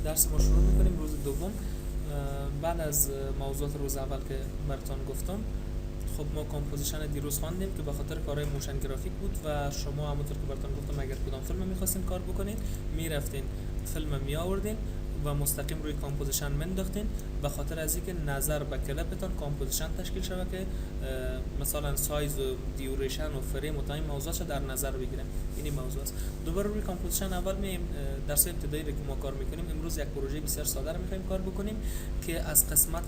درس ما شروع میکنیم. روز دوم بعد از موضوعات روز اول که براتون گفتم، خب ما کامپوزیشن دیروز خواندیم که به خاطر کارهای موشن گرافیک بود و شما همونطور که براتون گفتم اگر کدام فیلم میخواستین کار بکنین میرفتین فیلم می آوردین و مستقیم روی کامپوزیشن منداختین، به خاطر از اینکه نظر به کلپتان کامپوزیشن تشکیل شود که مثلا سایز و دیوریشن و فریم و تا این موضوعش در نظر بگیره. این موضوع است. دوباره روی کامپوزیشن اول میایم درس ابتدایی که ما کار میکنیم. امروز یک پروژه بسیار ساده رو میخوایم کار بکنیم که از قسمت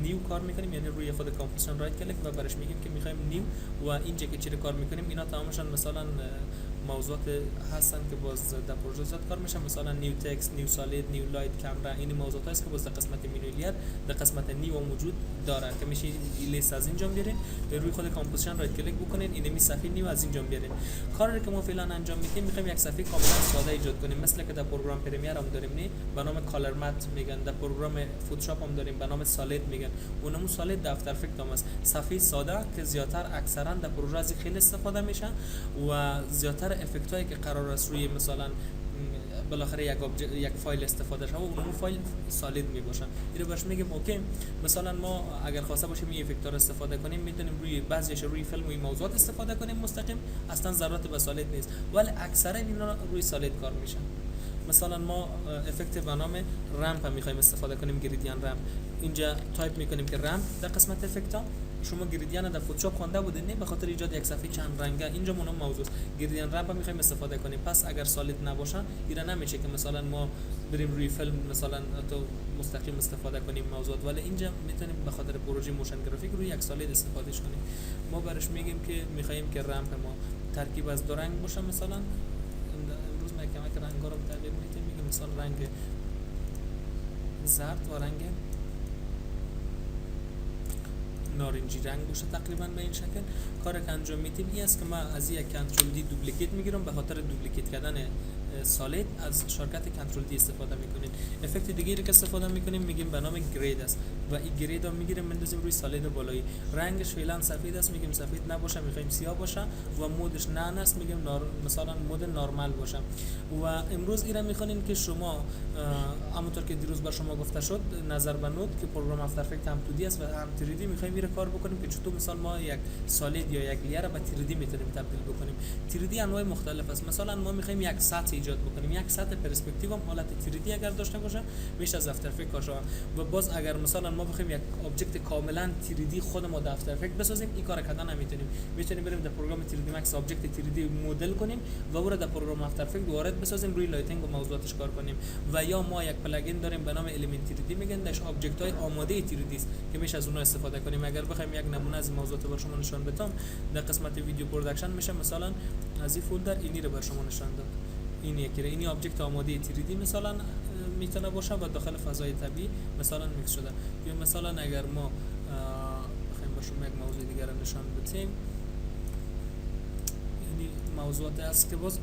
نیو کار میکنیم، یعنی روی خود کامپوزیشن رایت کلیک و برش میگیم که میخوایم نیو و اینجا که چی کار میکنیم اینا تمامشون مثلا موضوعات هستن که باز در پروژه زیاد کار میشن، مثلا نیو تکست، نیو سالید، نیو لایت، کامرا. این موضوعات است که باز در قسمت مینویلیر در قسمت نیو موجود داره که میشه لیست از اینجا بیارین روی خود کامپوزیشن رایت کلیک بکنین، این می صفحه نیو از اینجا بیارین. کاری که ما فعلا انجام میدیم میخوایم یک صفحه کاملا ساده ایجاد کنیم، مثل که در پروگرام پرمیر هم داریم نه به نام کالر مات میگن، در پروگرام فتوشاپ هم داریم به نام سالید میگن، اونمو سالید در افتر افکت هم است. صفحه ساده که زیاتر اکثرا در پروژه از خیلی استفاده میشه و زیاتر افکت هایی که قرار است روی مثلا بالاخره یک فایل استفاده شه و اون فایل سالید می باشه. اینو باش میگیم اوکی. مثلا ما اگر خواسته باشیم این افکت رو استفاده کنیم میتونیم روی بعضیش روی فیلم و این موضوعات استفاده کنیم مستقیم، اصلا ضرورت به سالید نیست، ولی اکثرا اینا روی سالید کار میشن. مثلا ما افکت به نام رمپ هم میخوایم استفاده کنیم، گریدین رمپ. اینجا تایپ میکنیم که رمپ در قسمت افکت ها. شما گریدین در فتوشاپ خوانده بودین نه؟ به خاطر ایجاد یک صفحه چند رنگه اینجا مونم موضوع است. گریدین رمپ میخوایم استفاده کنیم، پس اگر سالید نباشه اینا نمیشه که مثلا ما بریم روی فیلم مثلا تو مستقیم استفاده کنیم موضوعات، ولی اینجا میتونیم به خاطر پروژه موشن گرافیک روی یک سالید استفاده کنیم. ما برش میگیم که میخوایم که رمپ ما ترکیب از دو رنگ باشه. مثلا امروز ما کمک رنگا رو تغییر میدیم، میگیم مثلا رنگ زرد و رنگ نارنجی رنگ باشه تقریبا به این شکل. کار که انجام میدیم این است که ما از یک کنترل دی دوپلیکیت میگیرم، به خاطر دوپلیکیت کردن سالید از شرکت کنترل دی استفاده میکنیم. افکت دیگری که استفاده میکنیم میگیم به نام گرید است و این گرید رو میگیریم میندازیم روی سالید بالایی. رنگش فعلا سفید است، میگیم سفید نباشه، میخوایم سیاه باشه و مودش نن است، میگیم مثلا مود نرمال باشه. و امروز اینا میخوانین که شما همونطور که دیروز بر شما گفته شد نظر به نوت که پروگرام افتر افکت هم 2D است و هم 3D میخوایم میره کار بکنیم که چطور مثلا ما یک سالید یا یک لیر به 3D میتونیم تبدیل بکنیم. 3D انواع مختلف است. مثلا ما میخوایم یک سطح ایجاد بکنیم، یک سطح پرسپکتیو هم حالت 3D اگر داشته باشه میشه از افتر افکت کار. و باز اگر مثلا ما بخوایم یک ابجکت کاملا 3D خود ما در افتر افکت بسازیم این کار کردن نمیتونیم. میتونیم بریم در پروگرام 3D مکس ابجکت 3D مدل کنیم و اون رو در پروگرام افتر افکت وارد بسازیم، روی لایتینگ و موضوعاتش کار کنیم. و یا ما یک پلاگین داریم به نام الیمنت 3D میگن، داش ابجکت های آماده 3D است که میشه از اونها استفاده کنیم. اگر بخوایم یک نمونه از این موضوعات بر شما نشان بدم در قسمت ویدیو پروداکشن میشه مثلا از این فولدر اینی رو بر شما نشان داد. اینی ابجکت آماده 3D مثلا میتونه باشه و داخل فضای طبیعی مثلا میکس شده. یا مثلا اگر ما بخوایم با شما یک موضوع دیگر رو نشان بدیم، این موضوعات است که باز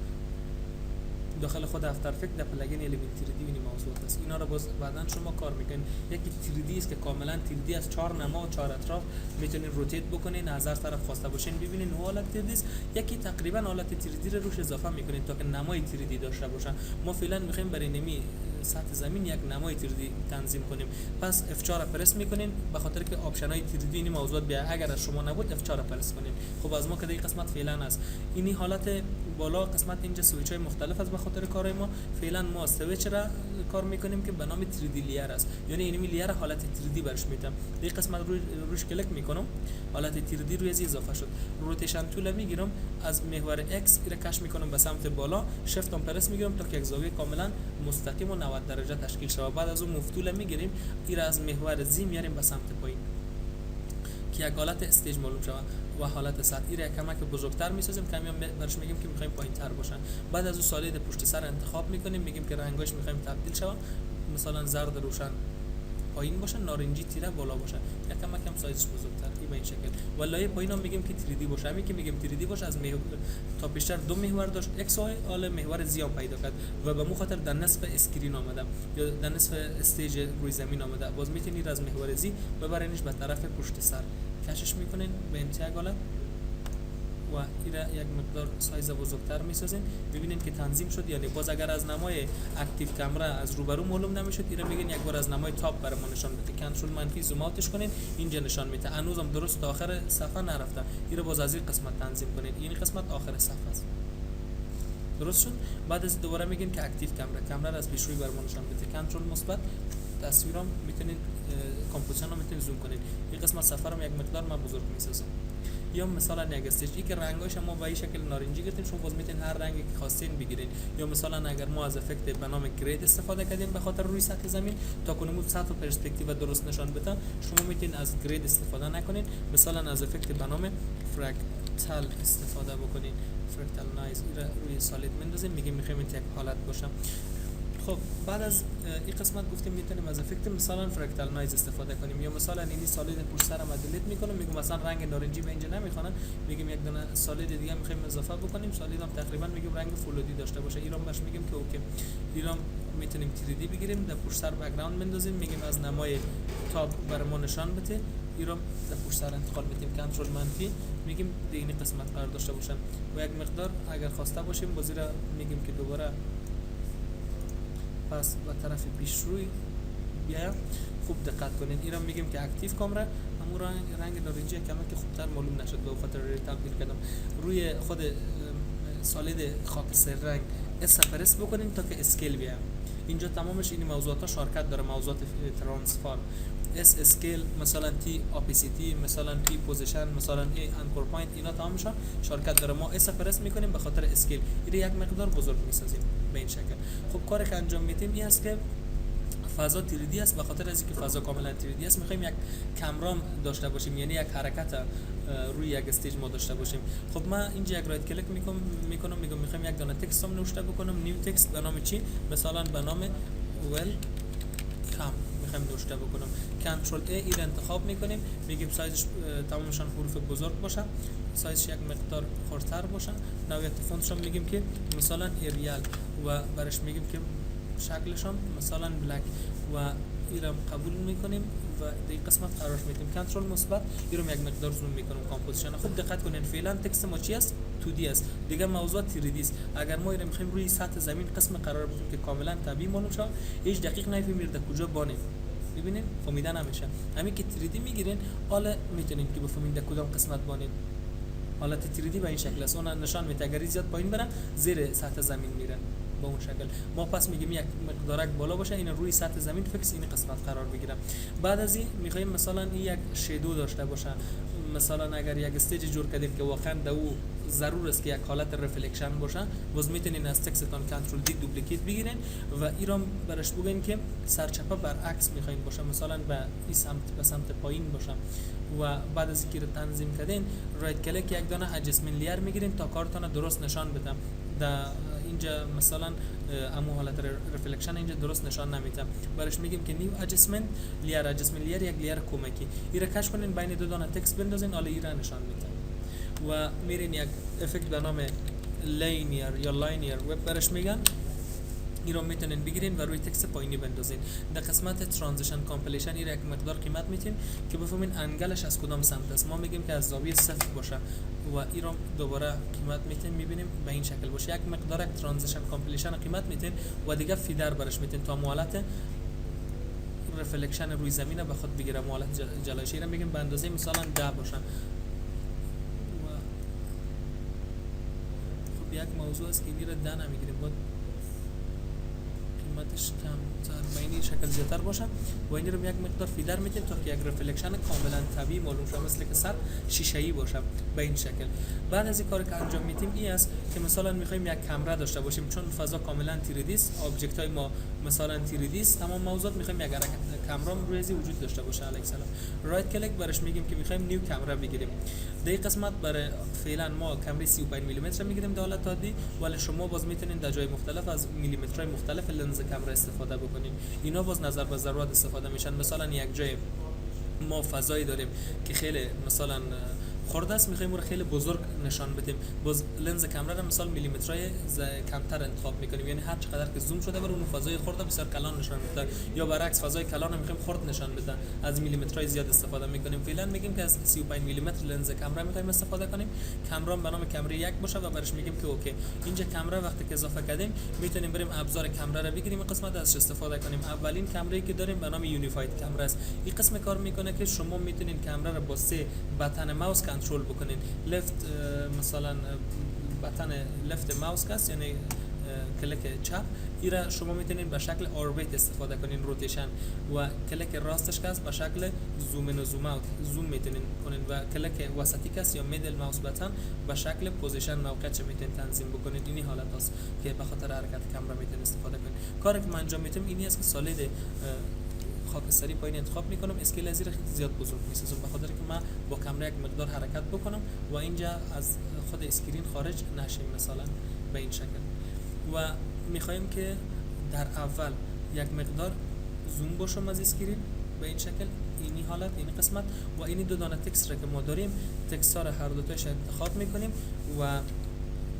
داخل خود افتر افکت در پلاگین الیمنت 3D این موضوعات است. اینا رو باز بعداً شما کار میکنین. یکی 3D است که کاملا 3D از 4 نما و 4 اطراف میتونین روتیت بکنین، از هر طرف خواسته باشین ببینین اون حالت 3D است. یکی تقریبا حالت 3D رو روش اضافه میکنین تا که نمای 3D داشته باشه. ما فعلا میخوایم برای نمی سطح زمین یک نمای 3D تنظیم کنیم، پس F4 پرس میکنین به خاطر که آپشن های 3D این موضوعات بیا. اگر از شما نبود F4 پرس کنین. خب از ما که این قسمت فعلا است. اینی حالت بالا قسمت اینجا سویچ های مختلف است. به خاطر کارهای ما فعلا ما سویچ را کار میکنیم که به نام 3D لیر است، یعنی اینمی لیر حالت 3D برش میدم. این قسمت روش کلیک میکنم حالت 3D روی از اضافه شد. روتیشن تول میگیرم از محور X را کش میکنم به سمت بالا، شیفت پرس میگیرم تا که یک زاویه کاملا مستقیم و 90 درجه تشکیل شود. بعد از اون مفتول میگیریم این را از محور Z میاریم به سمت پایین که یک حالت استیج معلوم شود و حالت سطحی را کمک بزرگتر میسازیم، کمی برش میگیم که میخوایم پایینتر باشن. بعد از اون سالید پشت سر انتخاب میکنیم، میگیم که رنگاش میخوایم تبدیل شود، مثلا زرد روشن پایین باشه، نارنجی تیره بالا باشه، یا کم سایزش بزرگتر این به این شکل. و لایه پایین هم میگیم که 3D باشه. همین که میگیم 3D باشه از محور تا پیشتر دو محور داشت X و Y، حالا محور Z هم پیدا کرد و به مو خاطر در نصف اسکرین آمده یا در نصف استیج روی زمین آمده. باز میتونید از محور Z ببرینش به طرف پشت سر، کشش میکنین به انتهای حالا و این یک مقدار سایز بزرگتر میسازین. ببینید که تنظیم شد یا نه. باز اگر از نمای اکتیو کامera از روبرو معلوم نمیشد، اینا میگن یک بار از نمای تاپ برای ما نشان بده. کنترل منفی زوم اوتش کنین، اینجا نشان میده. هنوزم درست تا آخر صفحه نرفتم. این باز از این قسمت تنظیم کنین. این قسمت آخر صفحه است. درست شد. بعد از دوباره میگین که اکتیو کامera از پیش روی بر ما نشان بده. کنترل مثبت تصویرام میتونید کامپوزیشن رو میتونید زوم کنید. این قسمت صفحه رو یک مقدار من بزرگ میسازم. یا مثلا یک استیج که رنگاش ما به این شکل نارنجی گرفتیم، شما باز میتونید هر رنگی که خواستین بگیرید. یا مثلا اگر ما از افکت به نام گرید استفاده کردیم به خاطر روی سطح زمین تا کنیم سطح و پرسپکتیو درست نشان بده، شما میتونید از گرید استفاده نکنید، مثلا از افکت به نام فرکتال استفاده بکنید. فرکتال نایز روی سالید میندازیم، میگیم میخوایم این یک حالت باشه. خب بعد از این قسمت گفتیم میتونیم از افکت مثلا فرکتال نایز استفاده کنیم، یا مثلا این سالید پشت سر ما دیلیت میکنم، میگم مثلا رنگ نارنجی به اینجا نمیخوانم، میگیم یک دونه سالید دیگه میخوایم اضافه بکنیم، سالید هم تقریبا میگیم رنگ فولادی داشته باشه. ایران باش میگیم که اوکی. ایران میتونیم 3D بگیریم، در پشت سر بک‌گراند بندازیم، میگیم از نمای تاپ برامون نشان بده. ایران در پشت سر انتقال میدیم، کنترل منفی میگیم این قسمت قرار داشته باشن. و یک مقدار اگر خواسته باشیم بازیرا میگیم که دوباره پس به طرف پیش روی بیایم. خوب دقت کنین. اینا میگیم که اکتیو کامera، همون رنگ نارنجی کما که خوبتر معلوم نشد به خاطر تبدیل کردم. روی خود سالید خاکستر رنگ پرس بکنین تا که اسکیل بیایم. اینجا تمامش این موضوعات ها شرکت داره، موضوعات ترانسفورم، اس اسکیل، مثلا تی اپیسیتی، مثلا تی پوزیشن، مثلا ای انکور پوینت، اینا تمامش شرکت داره. ما اس پرس میکنیم به خاطر اسکیل، این یک مقدار بزرگ میسازیم به این شکل. خب کاری که انجام میدیم این است که فضا 3D است. به خاطر از اینکه فضا کاملا 3D است میخوایم یک کامرام داشته باشیم، یعنی یک حرکت روی یک استیج ما داشته باشیم. خب من اینجا یک رایت کلیک میکنم میگم میخوایم یک دانه تکست هم نوشته بکنم، نیو تکست به نام چی؟ مثلا به نام ول کام میخوایم نوشته بکنم. کنترل ای را انتخاب میکنیم، میگیم سایزش تمامشان حروف بزرگ باشه، سایزش یک مقدار خردتر باشه. نوعیت فونتش هم میگیم که مثلا ایریال و برش میگیم که شکلشون مثلا بلک و ایرم قبول میکنیم و این قسمت قرار میدیم. کنترل مثبت ایرم یک مقدار زوم میکنم کامپوزیشن. خوب دقت کنین فعلا تکست ما چی است؟ 2D است دیگه، موضوع 3D است. اگر ما ایرم میخوایم روی سطح زمین قسم قرار بدیم که کاملا طبیعی معلوم شه، هیچ دقیق نمیفهمید کجا بانیم. ببینید فهمیدن نمیشه. همین که 3D میگیرین حالا میتونین که بفهمید در کدام قسمت بانید. حالت 3D به این شکل است، اون نشان میده اگر زیاد پایین برن زیر سطح زمین میرن با اون شکل. ما پس میگیم یک مقدارک بالا باشه، این روی سطح زمین فکس این قسمت قرار بگیره. بعد از این میخوایم مثلا این یک شیدو داشته باشه. مثلا اگر یک استیج جور کردیم که واقعا در او ضرور است که یک حالت رفلکشن باشه، باز میتونین از تکستتون کنترل دی دوپلیکیت بگیرین و ایرام برش بگین که سرچپه برعکس میخواین باشه، مثلا به این سمت پایین باشه. و بعد از اینکه تنظیم کردین رایت کلیک یک دانه ادجستمنت لیر میگیرین تا کارتون درست نشان بده. در اینجا مثلا امو حالت رفلکشن اینجا درست نشان نمیده، برش میگیم که نیو ادجستمنت لیر یک لیر کمکی. ایرا کش کنین بین دو دانه تکست بندازین، حالا ایرا نشان میده. و میرین یک افکت به نام لینیر یا لاینیر و برش میگن این رو میتونین بگیرین و روی تکست پایینی بندازین. در قسمت ترانزیشن کامپلیشن این یک مقدار قیمت میتین که بفهمین انگلش از کدام سمت است. ما میگیم که از زاویه 0 باشه و این رو دوباره قیمت میتین میبینیم به این شکل باشه. یک مقدار ترانزیشن کامپلیشن قیمت میتین و دیگه فیدر برش میتین تا حالت رفلکشن روی زمین به خود بگیره. حالت جلایشی رو میگیم به اندازه مثلا 10 باشه. خب یک موضوع است که این رو 10 نمیگیریم، باید قیمتش کم به این شکل زیادتر باشه و این رو یک مقدار فیدر میتیم تا که یک رفلکشن کاملا طبیعی معلوم شه، مثل که سر شیشه‌ای باشه به این شکل. بعد از این کاری که انجام میدیم این است که مثلا میخوایم یک کامera داشته باشیم، چون فضا کاملا 3D است، آبجکت های ما مثلا 3D است، تمام موضوعات میخوایم یک کامera روی وجود داشته باشه. علیک سلام. رایت کلیک برش میگیم که میخوایم نیو کامera بگیریم. در این قسمت برای فعلا ما کامرای 35 میلی متر میگیریم در حالت عادی، ولی شما باز میتونین در جای مختلف از میلی مترهای مختلف لنز کامera استفاده بکنین. اینا باز نظر به ضرورت استفاده میشن. مثلا یک جای ما فضایی داریم که خیلی مثلا خرد است میخوایم رو خیلی بزرگ نشان بدیم، باز لنز کامera را مثال میلیمترهای کمتر انتخاب میکنیم، یعنی هر چقدر که زوم شده بر اون فضای خرد بسیار کلان نشان میده، یا برعکس فضای کلان رو میخوایم خرد نشان بده از میلیمترهای زیاد استفاده میکنیم. فعلا میگیم که از 35 میلیمتر لنز کامera میخوایم استفاده کنیم، کامera به نام کامera 1 باشه و برش میگیم که اوکی. اینجا کامera وقتی که اضافه کردیم میتونیم بریم ابزار کامera رو بگیریم، این قسمت ازش استفاده کنیم. اولین کامرایی که داریم به نام یونیفاید کامera است. این قسم کار میکنه که شما میتونین کامera رو با 3 بتن ماوس کنترل بکنین. لفت مثلا بتن لفت ماوس است، یعنی کلیک چپ، ایرا شما میتونین به شکل اوربیت استفاده کنین، روتیشن، و کلیک راستش است به شکل زوم این و زوم اوت، زوم میتونین کنین، و کلیک وسطی است یا میدل ماوس بتن به شکل پوزیشن موقعیت میتونین تنظیم بکنین. اینی حالت است که به خاطر حرکت کامera میتونین استفاده کنین. کاری که من انجام میدم اینی است که سالید خاکستری پایین انتخاب میکنم، اسکیل از زیاد بزرگ میسازم به خاطر که من با کامera یک مقدار حرکت بکنم و اینجا از خود اسکرین خارج نشیم، مثلا به این شکل. و میخوایم که در اول یک مقدار زوم باشم از اسکرین به این شکل، اینی حالت، این قسمت، و اینی دو دانه تکست را که ما داریم تکست ها را هر دو تاش انتخاب میکنیم و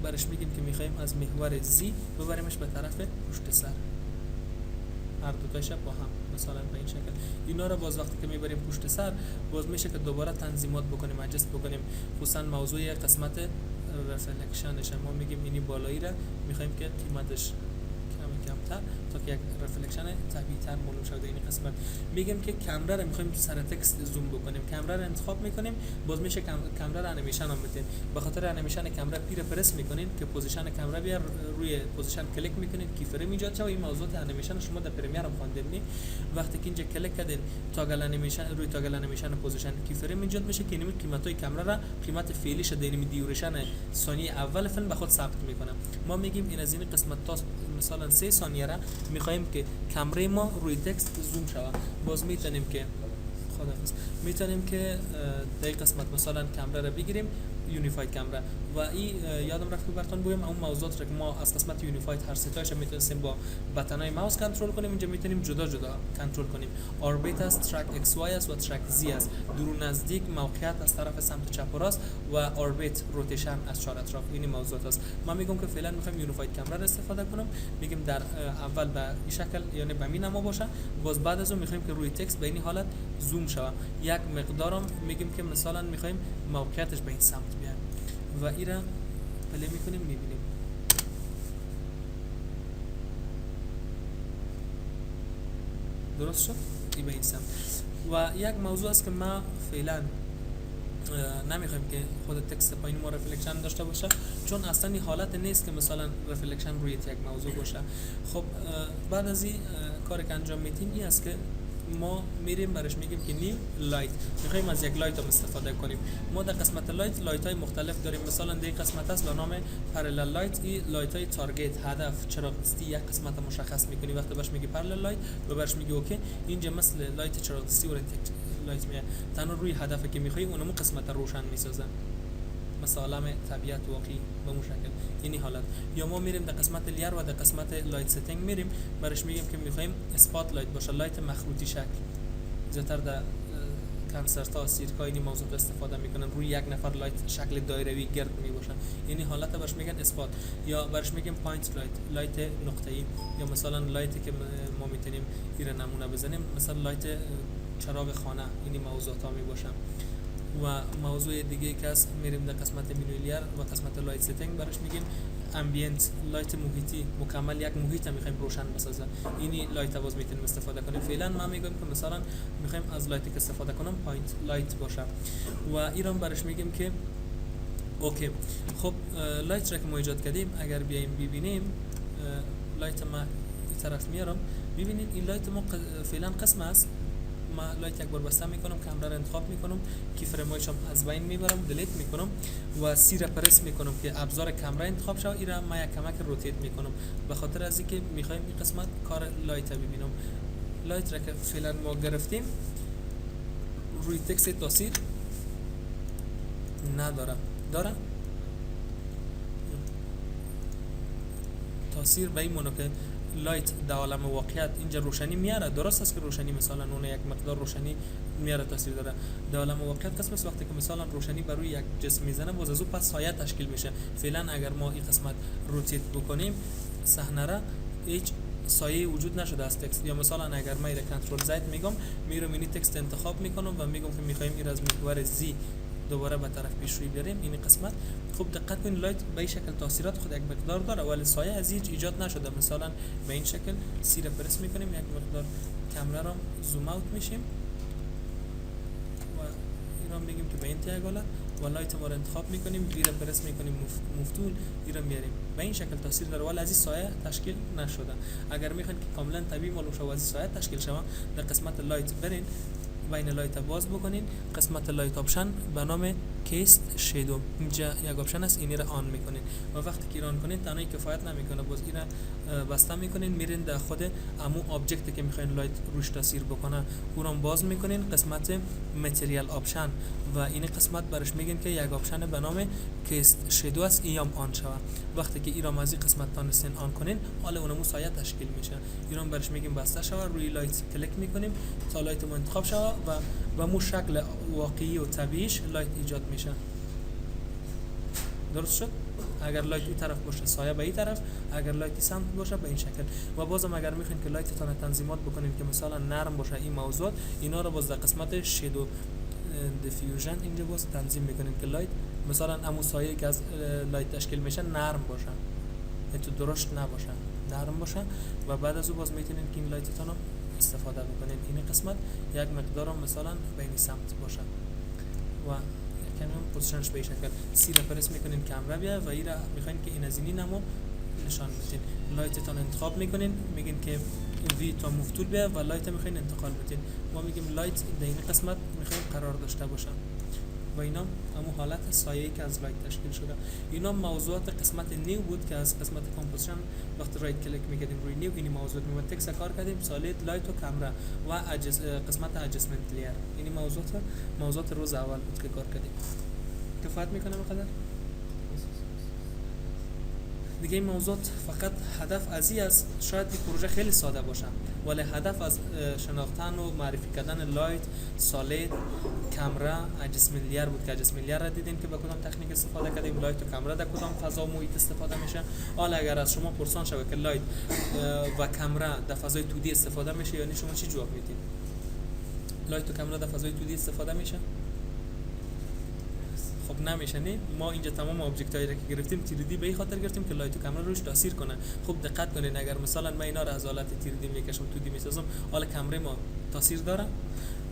برش میگیم که میخوایم از محور زی ببریمش به طرف پشت سر، هر دو تاش با هم مثلا به این شکل. اینا رو باز وقتی که میبریم پشت سر باز میشه که دوباره تنظیمات بکنیم، ادجست بکنیم، خصوصا موضوع قسمت رفلکشنش. ما میگیم اینی بالایی را میخوایم که قیمتش کمتر تا که یک رفلکشن طبیعی تر معلوم شده. این قسمت میگیم که کامera رو میخوایم سر تکست زوم بکنیم، کامera رو انتخاب میکنیم، باز میشه کامera رو انیمیشن هم بدین. به خاطر انیمیشن کامera پیر پرس میکنین که پوزیشن کامera بیا روی پوزیشن کلیک میکنین کی فریم ایجاد شه. و این موضوعات انیمیشن شما در پرمیر هم خواندین. وقتی که اینجا کلیک کردین تاگل انیمیشن، روی تاگل انیمیشن پوزیشن کی فریم ایجاد میشه که این قیمتای کامera را قیمت فعلی شده، یعنی دیوریشن ثانیه اول فیلم به خود ثبت میکنه. ما میگیم این از این قسمت تا مثلا 3 ثانیه را میخوایم که کامرای ما روی تکست زوم شود. باز میتونیم که میتونیم که در قسمت مثلا کامera را بگیریم یونیفاید کامera و این یادم رفت که براتون بگم اون موضوعات را که ما از قسمت یونیفاید هر سه تاش میتونیم با بتنای ماوس کنترل کنیم. اینجا میتونیم جدا جدا کنترل کنیم. اوربیت است، ترک ایکس وای است و ترک زی است. دور نزدیک موقعیت از طرف سمت چپ و راست و اوربیت روتیشن از چهار اطراف. این موضوعات است. ما میگم که فعلا میخوایم یونیفاید کامera را استفاده کنم. میگیم در اول به این شکل یعنی به این نما باشه. باز بعد از اون میخوایم که روی تکست به این حالت زوم شه. یک مقدارم میگیم که مثلا میخوایم موقعیتش به این سمت بیاد و ایرا پلی میکنیم میبینیم. درست شد؟ ای به این سمت. و یک موضوع است که ما فعلا نمیخوایم که خود تکست پایین ما رفلکشن داشته باشه، چون اصلا این حالت نیست که مثلا رفلکشن روی یک موضوع باشه. خب بعد از این کاری که انجام میدیم این است که ما میریم برش میگیم که نیو لایت، میخوایم از یک لایت هم استفاده کنیم. ما در قسمت لایت های مختلف داریم. مثلا در قسمت است به نام پارالل لایت. این لایت های تارگت، هدف، چراغ‌دستی یک قسمت مشخص میکنی. وقتی باش میگی پارالل لایت و برش میگی اوکی، اینجا مثل لایت چراغ‌دستی و لایت میاد تنها روی هدفی که میخوای اونمو قسمت روشن میسازه، مثل عالم طبیعت واقعی به اون شکل. اینی حالت. یا ما میریم در قسمت لیر و در قسمت لایت ستینگ میریم برش میگیم که میخوایم اسپات لایت باشه، لایت مخروطی شکل. زیاتر در کنسرت ها سیرک اینی موضوع استفاده میکنن، روی یک نفر لایت شکل دایروی گرد می باشه. اینی حالت برش میگن اسپات. یا برش میگیم پوینت لایت نقطه‌ای. یا مثلا لایتی که ما میتونیم این نمونه بزنیم، مثلا لایت چراغ خانه. اینی موضوعات ها می باشن. و موضوع دیگه که است میریم در قسمت مینویلیر و قسمت لایت ستینگ برش میگیم امبینت، لایت محیطی، مکمل یک محیط میخوایم روشن بسازه. اینی لایت باز میتونیم استفاده کنیم. فعلا ما میگم که مثلا میخوایم از لایتی که استفاده کنم پوینت لایت باشه و ایران برش میگیم که اوکی. خب لایت را که ما ایجاد کردیم اگر بیایم ببینیم لایت ما این طرف میارم، ببینید این لایت ما فعلا قسم است. ما لایت یک بار بسته میکنم، کامera را انتخاب میکنم، کی فرمایشم از بین میبرم، دیلیت میکنم و سی را پرس میکنم که ابزار کامera انتخاب شه. ایرا ما یک کمک روتیت میکنم به خاطر از اینکه میخوایم این قسمت کار لایت ببینم. لایت را که فعلا ما گرفتیم روی تکست تاثیر نداره، داره تاثیر به این معنی که لایت در عالم واقعیت اینجا روشنی میاره، درست است که روشنی مثلا اون یک مقدار روشنی میاره تاثیر داره. در عالم واقعیت قسمت وقتی که مثلا روشنی بر روی یک جسم میزنه باز از اون پس سایه تشکیل میشه. فعلا اگر ما این قسمت روتیت بکنیم صحنه را هیچ سایه وجود نشده از تکست. یا مثلا اگر من ایره کنترل زد میگم میرم این تکست انتخاب میکنم و میگم که میخوایم این از محور زی دوباره به طرف پیش روی بریم این قسمت. خوب دقت کنید لایت به این شکل تاثیرات خود یک مقدار داره ولی سایه از هیچ ایجاد نشده. مثلا به این شکل سی را پرس میکنیم یک مقدار کامرا را زوم اوت میشیم و اینا میگیم که به انتهای حالت و لایت ما رو انتخاب میکنیم، وی را پرس میکنیم مفتول ای را میاریم. به این شکل تاثیر داره ولی از این سایه تشکیل نشده. اگر میخواین که کاملا طبیعی معلوم شه و از این سایه تشکیل شه در قسمت لایت برین، بین لایت باز بکنین، قسمت لایت آپشن به نام کیست شیدو اینجا یک آپشن است، اینی را آن میکنین و وقتی که آن کنین تنهایی کفایت نمیکنه باز این را بسته میکنین، میرین در خود امو آبجکتی که میخواین لایت روش تاثیر بکنه اون را باز میکنین قسمت متریال آپشن و این قسمت برش میگین که یک آپشن به نام کیست شیدو است، ایام آن شوه. وقتی که ایرام از این قسمت تانستین آن کنین حالا اونمو سایه تشکیل میشه. ایرام برش میگیم بسته شوه، روی لایت کلیک میکنیم تا لایت ما انتخاب شوه و مو شکل واقعی و طبیعیش لایت ایجاد میشه. درست شد؟ اگر لایت این طرف باشه سایه به این طرف، اگر لایت سمت باشه به این شکل. و بازم اگر میخواین که لایتتون تنظیمات بکنین که مثلا نرم باشه این موضوعات، اینا رو باز در قسمت شیدو دیفیوژن اینجا باز تنظیم میکنین که لایت مثلا همون سایه که از لایت تشکیل میشه نرم باشه، تو درشت نباشه، نرم باشه و بعد از اون باز میتونین که این لایتتون استفاده بکنین. این قسمت یک مقدار مثلا بین سمت باشه و کمی پوزیشنش به این شکل. سی را پرس میکنین کامرا بیا و این را میخواین که این از اینی نمو نشان بدین. لایتتون انتخاب میکنین، میگین که وی تا مفتول بیا و لایت میخواین انتقال بدین. ما میگیم لایت در این قسمت میخوایم قرار داشته باشه و اینا همون حالت سایه‌ای که از لایت تشکیل شده. اینا موضوعات قسمت نیو بود که از قسمت کامپوزیشن وقتی رایت کلیک میکردیم روی نیو این موضوعات میومد تکست کار کردیم سالید لایت و کامرا و قسمت ادجستمنت لیر. این موضوعات روز اول بود که کار کردیم. کفایت میکنه مقدر دیگه این موضوعات فقط هدف از این است. شاید این پروژه خیلی ساده باشه ولی هدف از شناختن و معرفی کردن لایت، سالید، کامرا، ادجستمنت لیر بود که ادجستمنت لیر را دیدیم که با کدام تکنیک استفاده کردیم، لایت و کامرا در کدام فضا و محیط استفاده میشه. حالا اگر از شما پرسان شوه که لایت و کامرا در فضای 2D استفاده میشه یعنی شما چی جواب میدید؟ لایت و کامرا در فضای 2D استفاده میشه؟ خب نمیشه. نه ما اینجا تمام ابجکت هایی را که گرفتیم 3D به این خاطر گرفتیم که لایت و کامرا روش تاثیر کنه. خب دقت کنین اگر مثلا من اینا را از حالت 3D میکشم 2D میسازم حالا کامرا ما تاثیر داره؟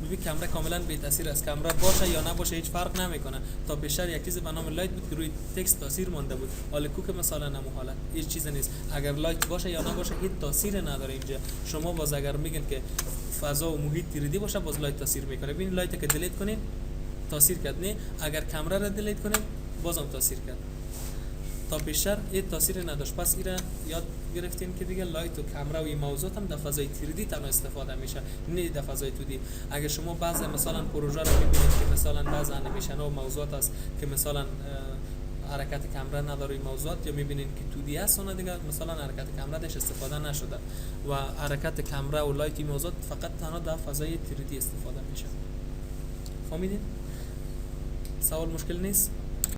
ببین کامرا کاملا بی تاثیر است. کامرا باشه یا نباشه هیچ فرق نمیکنه. تا پیشتر یک چیز به نام لایت بود که روی تکست تاثیر مونده بود. حالا کوک مثلا همون حالت هیچ چیز نیست. اگر لایت باشه یا نباشه هیچ تاثیر نداره اینجا. شما باز اگر میگن که فضا و محیط 3D باشه باز لایت تاثیر میکنه. ببین لایت که دیلیت کنین تاثیر کرد. نه اگر کامرا را دیلیت کنین بازم تاثیر کرد. تا پیشتر این تاثیر نداشت. پس اینا یاد گرفتین که دیگه لایت و کامرا و این موضوعات هم در فضای 3D تنها استفاده میشه نه در فضای 2D. اگر شما بعض مثلا پروژه رو میبینید که مثلا بعض انیمیشن ها و موضوعات است که مثلا حرکت کامرا نداره این موضوعات یا میبینید که 2D است اون دیگه مثلا حرکت کامرا داش استفاده نشده و حرکت کامرا و لایت این موضوعات فقط تنها در فضای 3D استفاده میشه. فهمیدین؟ سوال مشکل نیست؟